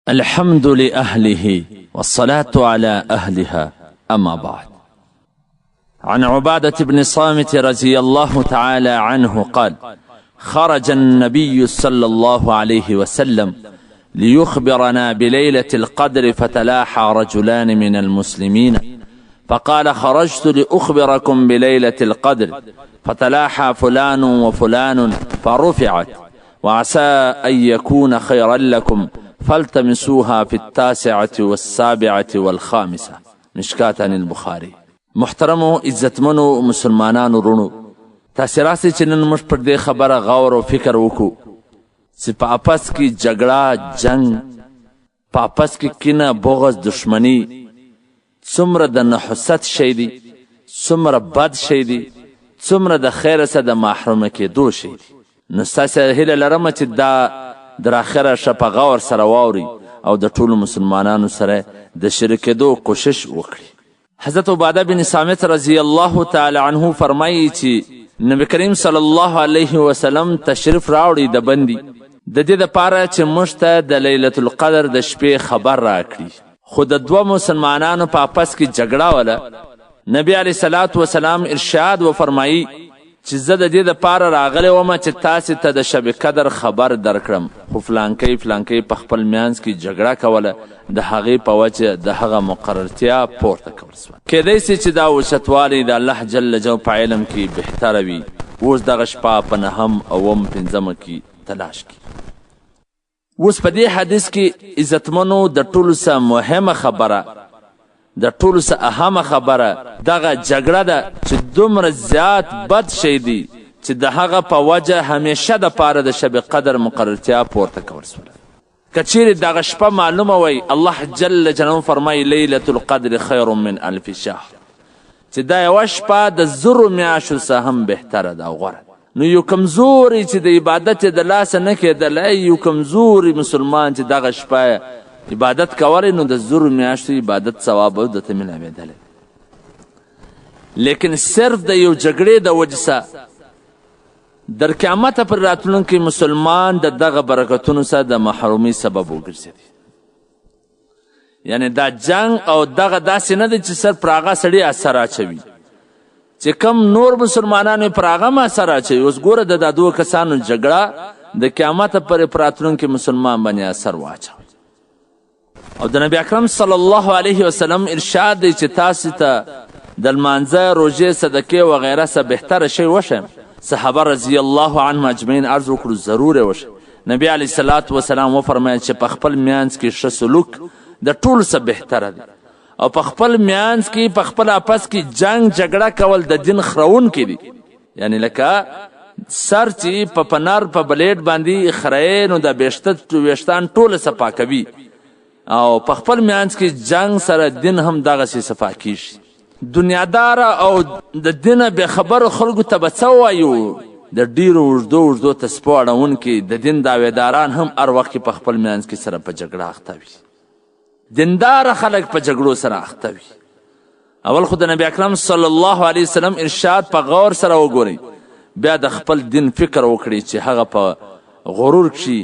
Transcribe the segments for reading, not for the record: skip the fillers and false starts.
الحمد لأهله والصلاة على أهلها أما بعد. عن عبادة بن صامت رضي الله تعالى عنه قال: خرج النبي صلى الله عليه وسلم ليخبرنا بليلة القدر، فتلاحى رجلان من المسلمين فقال: خرجت لأخبركم بليلة القدر، فتلاحى فلان وفلان فرفعت، وعسى أن يكون خيرا لكم فالتمسوها في 9 و7 و5. مشکات عن البخاري. محترمو عزتمنو مسلمانانو رونو، تاسې راسئ چې نن موږ پر دې خبره غور او فکر وکړو چې په اپس کې جګړه، جنگ، په اپس کې کینه، بغض، دشمني څومره د نحوست شی دی، څومره بد شی دی، څومره د خیره څخه د محرومه کېدو شی دی. نو ستاسې هیله لرمه چې دا در اخره شه په غور سره واوري او د ټولو مسلمانانو سره د شریکېدو کوشش وکړي. حضرت عباده بن صامت رضی الله تعالی عنه فرمایي چې نبی کریم صلی الله علیه وسلم تشریف راوړي د بندي د دې دپاره چې موږ ته د لیلة القدر د شپې خبر راکړي. خو د دوه مسلمانانو په اپس کې جګړه وله. نبی علیه الصلاة وسلام ارشاد وفرمایي چې زه د دې دپاره راغلی ومه چې تاسې ته د شب قدر خبر درکړم، خو فلانکی فلانکی په خپل میانځ کې جګړه کوله، د هغې په وجه د هغه مقررتیا پورته کول سوه. کیدی سي چې دا اوچتوالی د الله جل جلاله په علم کې بهتره وي. اوس دغه شپه په 9 اوم 5 کې تلاش کړي. اوس په دې حدیث کې عزتمنو د ټولو څه مهمه خبره، د ټولو څه اهمه خبره دغه جګړه ده چې دومره زیات بد شی دی چې د هغه په وجه همیشه دپاره د شب قدر مقررتیا پورته کول سوله. که چیرې دغه شپه معلومه وی، الله جل جلاله فرمایي لیلة القدر خیر من 1000 شهر، چې دا یوه شپه د 1000 میاشتو څخه هم بهتره ده او غوره. نو یو کمزوری چې د عبادت یې د لاسه نه کېدلی، یو کمزوری مسلمان چې دغه شپه عبادت کولی، نو د 1000 میاشتو عبادت ثواب به درته میلاوېدلی. لیکن صرف د یو جګړې د وجې څخه در قیامته پر راتلونکی مسلمان د دغه برکتونو څخه د محرومۍ سبب وګرځېدی. یعنی دا جنگ او دغه داسې نه دی چې صرف پر هغه سړي اثر اچوي، چې کم نور مسلمانانو پر هغه هم اثر اچوي. اوس ګوره د دا دوه کسانو جګړه د قیامته پر راتلونکي مسلمان باندې اثر واچوي. او د نبی اکرم صلی الله علیه وسلم ارشاد دی چې تاسې ته د لمانځه، روژې، صدقې وغیره څه بهتره شی وښیم. صحابه رضی الله عنهم اجمعین عرض وکړو ضرور یې وښیم. نبی علیه الصلاة وسلام وفرمایل چې په خپل میانځ کې ښه سلوک د ټولو څه بهتره دی، او په خپل میانځ کې په خپل اپس کې جنگ جګړه کول د دین خرونکي دي. یعنی لکه سر چې په پنر په بلیډ باندې خرایې، نو د ویښتان ټوله صفا کوي، او په خپل میانځ کې جنگ سره دین هم دغسې صفا کیږي. دنیادار او د دینه بې خبرو خلکو ته به څه ووایو؟ د ډیرو اوږدو تسپو اړونکي د دین دعویداران هم هر وخت کې په خپل میانځ کې سره په جګړه اخته وي. دینداره خلک په جګړو سره اخته وي. اول خو د نبی اکرم صلی الله علیه وسلم ارشاد په غور سره وګورئ، بیا د خپل دین فکر وکړئ چې هغه په غرور کښي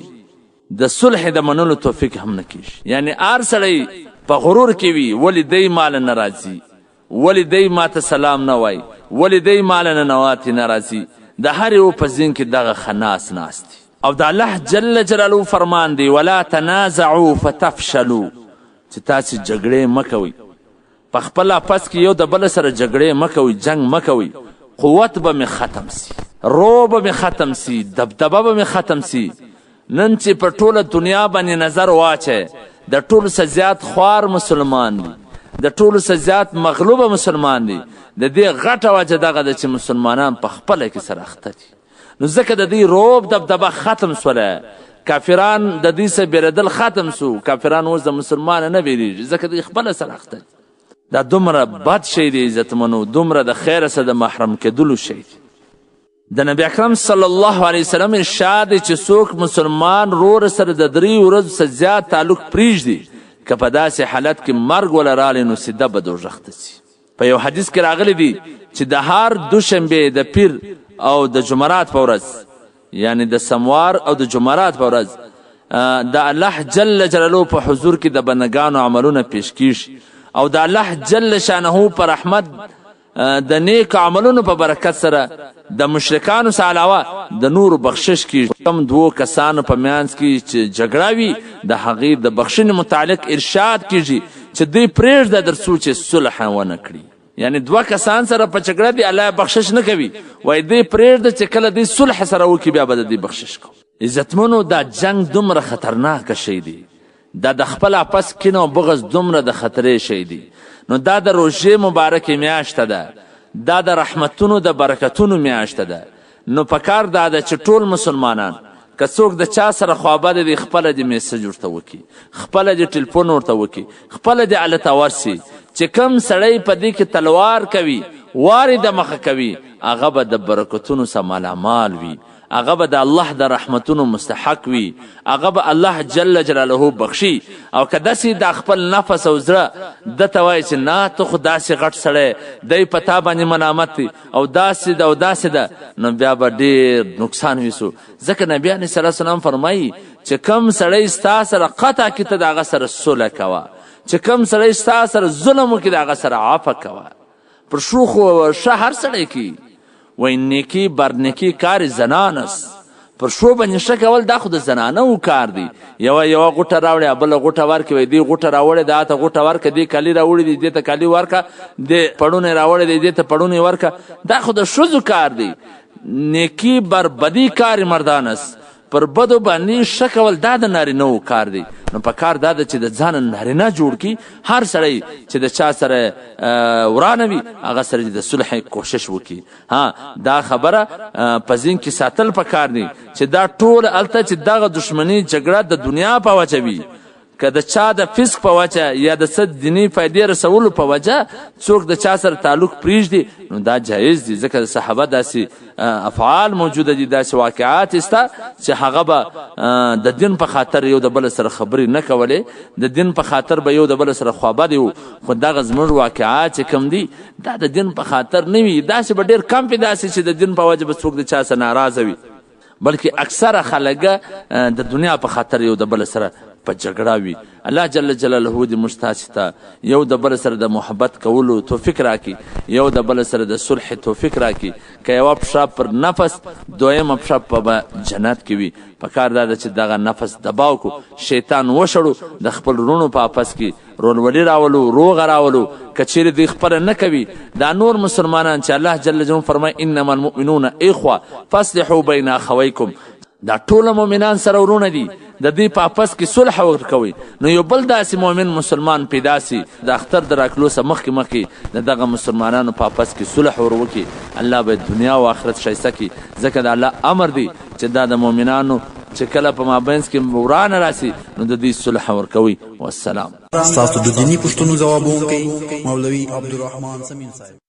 د صلح د منلو توفیق هم نه کېږي. یعنی هر سړی په غرور کې وي، ولې دی ماله نه راځي، ولې دی ماته سلام نه وایي، ولې دی ماله ننواتې نه راځي. د هر یو په ذهن کې دغه خناس ناست دي. او د الله جل جلاله فرمان دی: ولا تنازعوا فتفشلوا، چې تاسې جګړې مه کوئ، په خپل اپس کې یو د بل سره جګړې مه کوئ، جنګ مه کوئ. قوت به مې ختم سي، رو به مې ختم سي، دبدبه به مې ختم سي. نن چې په ټوله دنیا باندې نظر واچئ، د ټولو څه زیات خوار مسلمان دی، د ټولو څه زیات مغلوبه مسلمان دی. د دې غټه وجه دغه ده چې مسلمانان په خپله کې سره اخته دي. نو ځکه د دوی روب دبدبه ختم سوله، کافران د دوی څه بیرېدل ختم سو. کافران اوس د مسلمانه نه بیریږي، ځکه دوی خپله سره اخته دي. دا دومره بد شی دی عزتمنو، دومره د خیره څه د محرم کېدلو شی دی. د نبی اکرم صلی الله علیه وسلم ارشاد دی چې څوک مسلمان ورور سره د 3 ورځو څه زیات تعلق پرېږدي، که په داسې حالت کې مرګ وله رالی، نو سیده به دوزخ ته ځي. په یو حدیث کې راغلی دی چې د هر دوشنبې، د پیر او د جمعرات په ورځ، یعنی د سموار او د جمعرات په ورځ د الله جل جلاله په حضور کې د بندګانو عملونه پیش کیږي او د الله جل شانه په رحمت د نیک عملونو په برکت سره د مشرکانو څخه علاوه د نورو بخشش کیږي. کم دوو کسانو په منځ کې چې جګړه وي د هغې د بخښنې متعلق ارشاد کیږي چې دوی پرېږده تر څو چې صلح ونه کړي. یعنی دوه کسان سره په جګړه دي الله بخشش نه کوي، وایي دوی پرېږده چې کله دوی صلح سره وکړي بیا به د دوی بخشش کوو. عزتمنو دا جنګ دومره خطرناکه شی دی، دا د خپل اپس کینه او بغض دومره د خطرې شی دی. نو دا د روژې مبارکې میاشته ده، دا د رحمتونو د برکتونو میاشته ده. نو پکار دا ده چې ټول مسلمانان که څوک د چا سره خوابده دی خپله دې میسج ورته وکړي، خپله دې ټلیفون ورته وکړي، خپله دې هلته ورسي چې کوم سړی په دې کې تلوار کوي، وارې د مخه کوي، هغه به د برکتونو څخه مالامال وي، هغه به د الله د رحمتونو مستحق وي، هغه به الله جل جلاله بخشي. او که داسې د خپل نفس او زړه ده ته وایي چې نه ته خو داسې غټ سړی دی په تا باندې منامت دی او داسې ده او داسې ده، نو بیا به ډېر نقصان ویسو. ځکه نبي علیه صلی الله وسلم فرمایي چې کوم سړی ستا سره قطع کړي ته د هغه سره صلح کوه، چې کوم سړی ستا سره ظلم وکړي د هغه سره عفو کوه. پر شو خو ښه هر سړی کوي، وای نیکی بر نیکی کار زنان است. پر شو باندې ښه کول دا خو د زنانو کار دی. یوه غوټه راوړې بله غوټه ورکړې، وایي دې غوټه راوړې دا ته غوټه ورکړه، دې کالي راوړي دي دې ته کالي ورکړه، دې پړونی راوړی دی دې ته پړونی ورکړه. دا خو د ښځو کار دی. نیکی بر بدی کار مردان است، پر بدو باندې ښه کول دا د نارینهو کار دی. نو په کار دا ده چې د ځانه نارینه جوړ کړي، هر سړی چې د چا سره ورانه وي هغه سره د صلح کوشش وکړي. دا خبره په ذهن کې ساتل پکار دی چې دا ټول هلته چې دغه دښمني جګړه د دنیا په وجه وي، که د چا د فسق په وجه یا د څه دیني فایدې رسولو په وجه څوک د چا سره تعلق پرېږدي، نو دا جایز دی. ځکه د صحابه داسې افعال موجوده دي، داسې واقعات شته چې هغه به د دین په خاطر یو د بل سره خبرې نه کولې، د دین په خاطر به یو د بل سره خوابدي وو. خو دغه زموږ واقعات چې کوم دي دا د دین په خاطر نه وي، داسې به ډېر کم پې داسې چې د دین په وجه به څوک د چا سره ناراضه وي، بلکې اکثره خلک د دنیا په خاطر یو د بل سره په جګړه وي. الله جل جلاله دې موږ تاسې ته یو د بل سره د محبت کولو توفیق راکړي، یو د بل سره د صلح توفیق راکړي. که یوه پښه پر نفس دویمه پښه په جنت کې وي، په کار دا ده چې دغه نفس دباو کو، شیطان وشړو، د خپل وروڼو په آپس کې رولولي راولو، روغه راولو. که چیرې دوی خپله نه کوي، دا نور مسلمانان چې الله جل جلاله فرمایي انما المؤمنون اخوه فاصلحوا بین اخویکم، دا ټول مؤمنان سره ورونه دي، د دوی په آپس کې صلح ورکوئ. نو یو بل داسې مؤمن مسلمان پیدا سي، د اختر د راتلو څخه مخکې د دغه مسلمانانو په آپس کې صلح ور وکړي، الله به دنیا او آخرت ښایسته کړي. ځکه د الله امر دی چې دا د مؤمنانو چې کله په مابینځ کې ورانه راسي نو د دوی صلح ورکوئ. والسلام. ستاسو د دیني پوښتنو ځوابونکی مولوي عبدالرحمن سمین صاحب.